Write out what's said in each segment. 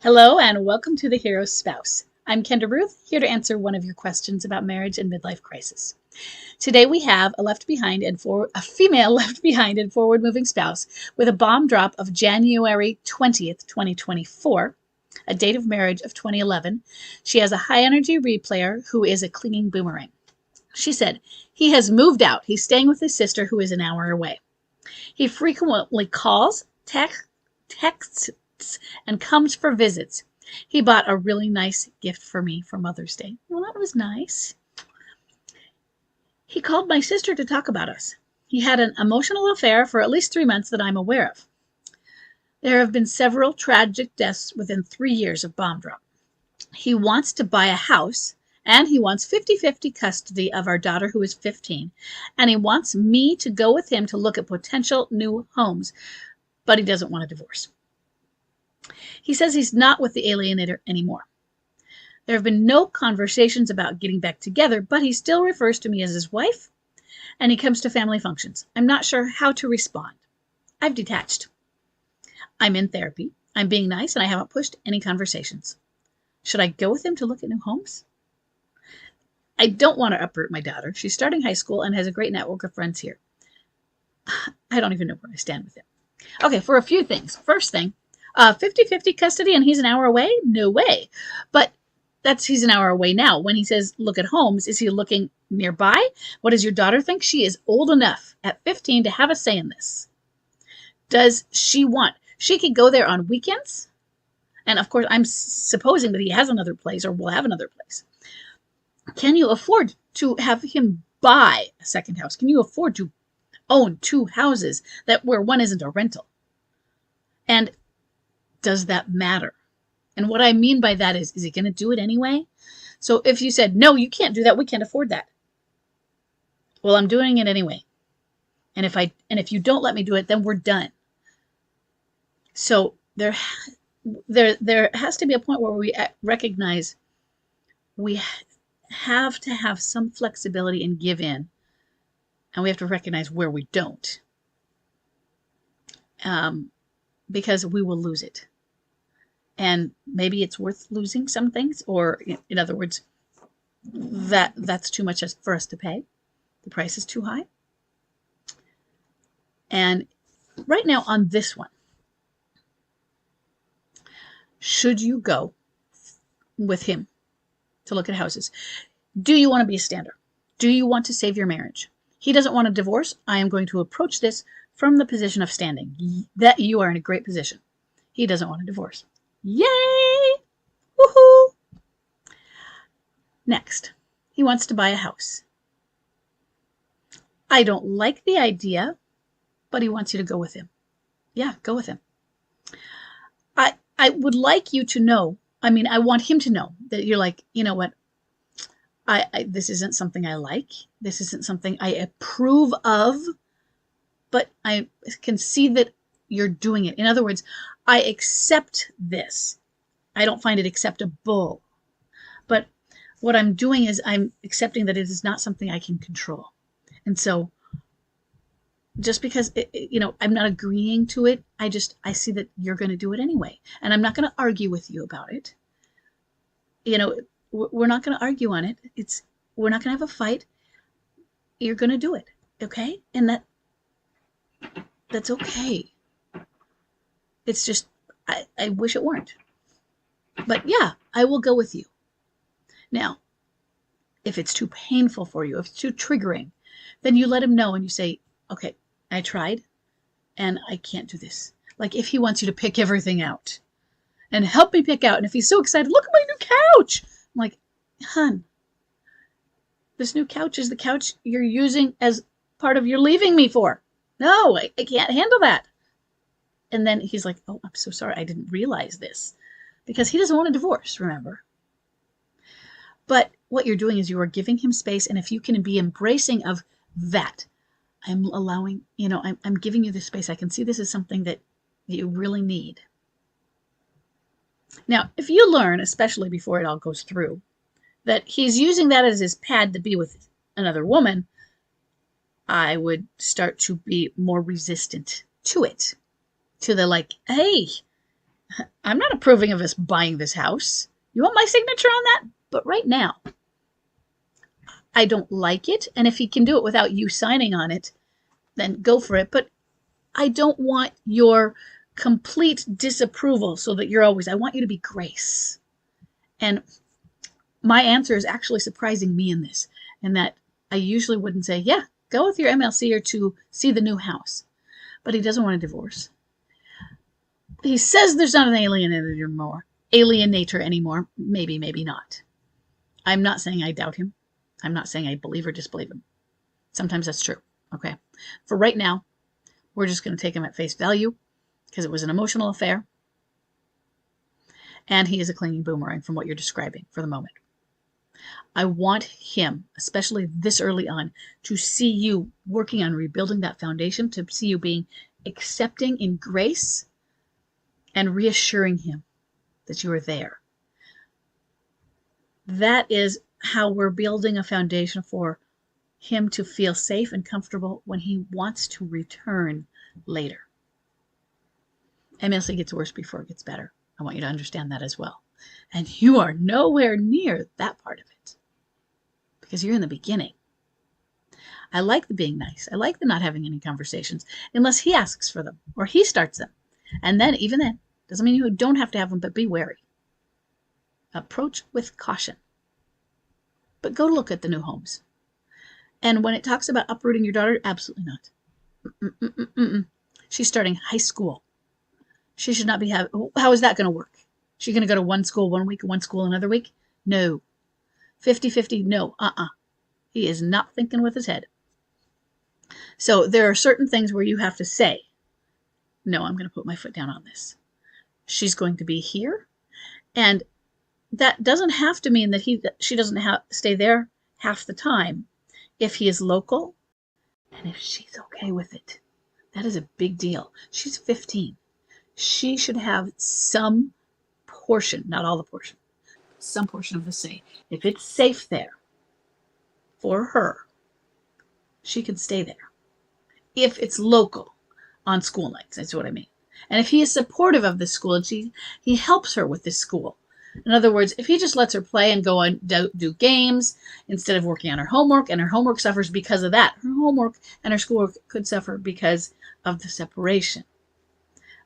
Hello and welcome to The Hero's Spouse. I'm Kendra Ruth, here to answer one of your questions about marriage and midlife crisis. Today we have a female left behind and forward-moving spouse with a bomb drop of January 20th, 2024, a date of marriage of 2011. She has a high-energy replayer who is a clinging boomerang. She said, he has moved out. He's staying with his sister who is an hour away. He frequently calls, texts, and comes for visits. He bought a really nice gift for me for Mother's Day. Well, that was nice. He called my sister to talk about us. He had an emotional affair for at least 3 months that I'm aware of. There have been several tragic deaths within 3 years of bomb drop. He wants to buy a house, and he wants 50-50 custody of our daughter who is 15, and he wants me to go with him to look at potential new homes, but he doesn't want a divorce. He says he's not with the alienator anymore. There have been no conversations about getting back together, but he still refers to me as his wife, and he comes to family functions. I'm not sure how to respond. I've detached. I'm in therapy. I'm being nice, and I haven't pushed any conversations. Should I go with him to look at new homes? I don't want to uproot my daughter. She's starting high school and has a great network of friends here. I don't even know where I stand with him. Okay, for a few things. First thing, 50-50 custody and he's an hour away? No way. But he's an hour away now. When he says look at homes, is he looking nearby? What does your daughter think? She is old enough at 15 to have a say in this. Does she want? She could go there on weekends. And of course, I'm supposing that he has another place or will have another place. Can you afford to have him buy a second house? Can you afford to own 2 houses where one isn't a rental? And does that matter? And what I mean by that is he going to do it anyway? So if you said, no, you can't do that, we can't afford that. Well, I'm doing it anyway. And if you don't let me do it, then we're done. So there has to be a point where we recognize we have to have some flexibility and give in. And we have to recognize where we don't. Because we will lose it. And maybe it's worth losing some things, or in other words, that's too much for us to pay. The price is too high. And right now on this one, should you go with him to look at houses? Do you want to be a stander? Do you want to save your marriage? He doesn't want a divorce. I am going to approach this from the position of standing. That you are in a great position. He doesn't want a divorce. Yay! Woohoo! Next, he wants to buy a house. I don't like the idea, but he wants you to go with him. Yeah, go with him. I would like you to know, I want him to know that you're like, you know what? This isn't something I like. This isn't something I approve of, but I can see that you're doing it. In other words, I accept this. I don't find it acceptable. But what I'm doing is I'm accepting that it is not something I can control. And so just because, I'm not agreeing to it, I see that you're going to do it anyway. And I'm not going to argue with you about it. We're not going to argue on it. We're not going to have a fight. You're going to do it. Okay? And that's okay. It's just, I wish it weren't. But yeah, I will go with you. Now, if it's too painful for you, if it's too triggering, then you let him know and you say, okay, I tried and I can't do this. Like if he wants you to pick everything out and help me pick out. And if he's so excited, look at my new couch. I'm like, hun, this new couch is the couch you're using as part of your leaving me for. No, I can't handle that. And then he's like, oh, I'm so sorry. I didn't realize this. Because he doesn't want a divorce, remember. But what you're doing is you are giving him space. And if you can be embracing of that, I'm allowing, I'm giving you this space. I can see this is something that you really need. Now, if you learn, especially before it all goes through, that he's using that as his pad to be with another woman, I would start to be more resistant to it. To the like, hey, I'm not approving of us buying this house. You want my signature on that? But right now, I don't like it. And if he can do it without you signing on it, then go for it. But I don't want your complete disapproval so that you're always, I want you to be Grace. And my answer is actually surprising me in this, and that I usually wouldn't say, yeah, go with your MLCer to see the new house. But he doesn't want a divorce. He says there's not an alienator anymore. Maybe, maybe not. I'm not saying I doubt him. I'm not saying I believe or disbelieve him. Sometimes that's true. Okay. For right now, we're just going to take him at face value because it was an emotional affair. And he is a clinging boomerang from what you're describing for the moment. I want him, especially this early on, to see you working on rebuilding that foundation, to see you being accepting in grace and reassuring him that you are there. That is how we're building a foundation for him to feel safe and comfortable when he wants to return later. MLC gets worse before it gets better. I want you to understand that as well. And you are nowhere near that part of it because you're in the beginning. I like the being nice. I like the not having any conversations unless he asks for them or he starts them. And then, even then, doesn't mean you don't have to have them, but be wary. Approach with caution. But go look at the new homes. And when it talks about uprooting your daughter, absolutely not. She's starting high school. She should not be having, how is that going to work? She's going to go to one school one week, one school another week? No. 50-50, no. He is not thinking with his head. So there are certain things where you have to say, no, I'm going to put my foot down on this. She's going to be here. And that doesn't have to mean that she doesn't stay there half the time if he is local and if she's okay with it. That is a big deal. She's 15. She should have some portion, not all the portion, some portion of the say. If it's safe there for her, she can stay there. If it's local on school nights, that's what I mean. And if he is supportive of this school and he helps her with this school. In other words, if he just lets her play and go and do games instead of working on her homework, and her homework suffers because of that, her homework and her schoolwork could suffer because of the separation.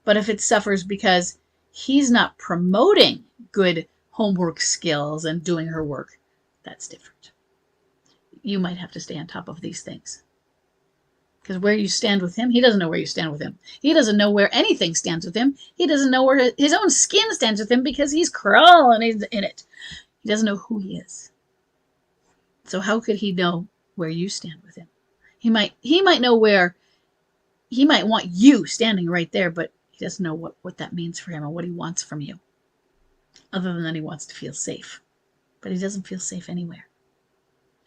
But if it suffers because he's not promoting good homework skills and doing her work, that's different. You might have to stay on top of these things. Because where you stand with him, he doesn't know where you stand with him. He doesn't know where anything stands with him. He doesn't know where his own skin stands with him because he's crawling in it. He doesn't know who he is. So how could he know where you stand with him? He might know where, he might want you standing right there, but he doesn't know what that means for him or what he wants from you. Other than that, he wants to feel safe. But he doesn't feel safe anywhere.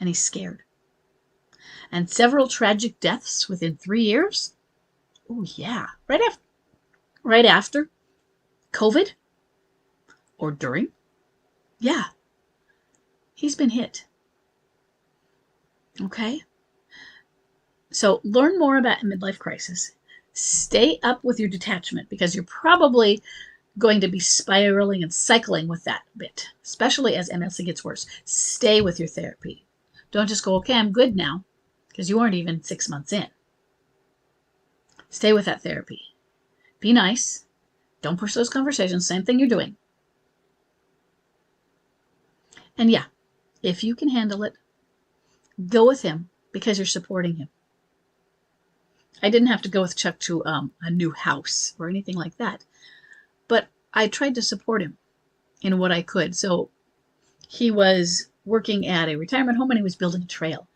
And he's scared. And several tragic deaths within 3 years? Oh, yeah. Right after COVID? Or during? Yeah. He's been hit. Okay? So learn more about a midlife crisis. Stay up with your detachment because you're probably going to be spiraling and cycling with that a bit, especially as MLC gets worse. Stay with your therapy. Don't just go, okay, I'm good now, because you aren't even 6 months in. Stay with that therapy. Be nice. Don't push those conversations. Same thing you're doing. And yeah, if you can handle it, go with him because you're supporting him. I didn't have to go with Chuck to a new house or anything like that, but I tried to support him in what I could. So he was working at a retirement home and he was building a trail.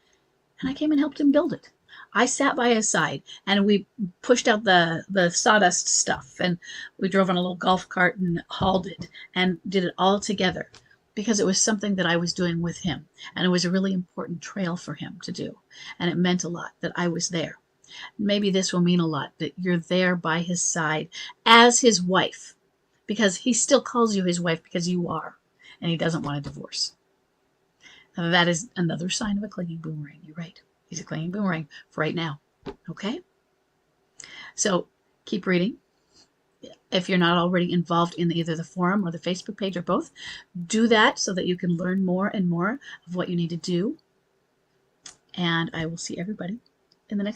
And I came and helped him build it. I sat by his side and we pushed out the sawdust stuff and we drove on a little golf cart and hauled it and did it all together because it was something that I was doing with him. And it was a really important trail for him to do. And it meant a lot that I was there. Maybe this will mean a lot that you're there by his side as his wife because he still calls you his wife because you are. And he doesn't want a divorce. Now, that is another sign of a clinging boomerang. You're right. He's a clinging boomerang for right now. Okay? So keep reading. if you're not already involved in either the forum or the Facebook page or both, do that so that you can learn more and more of what you need to do. And I will see everybody in the next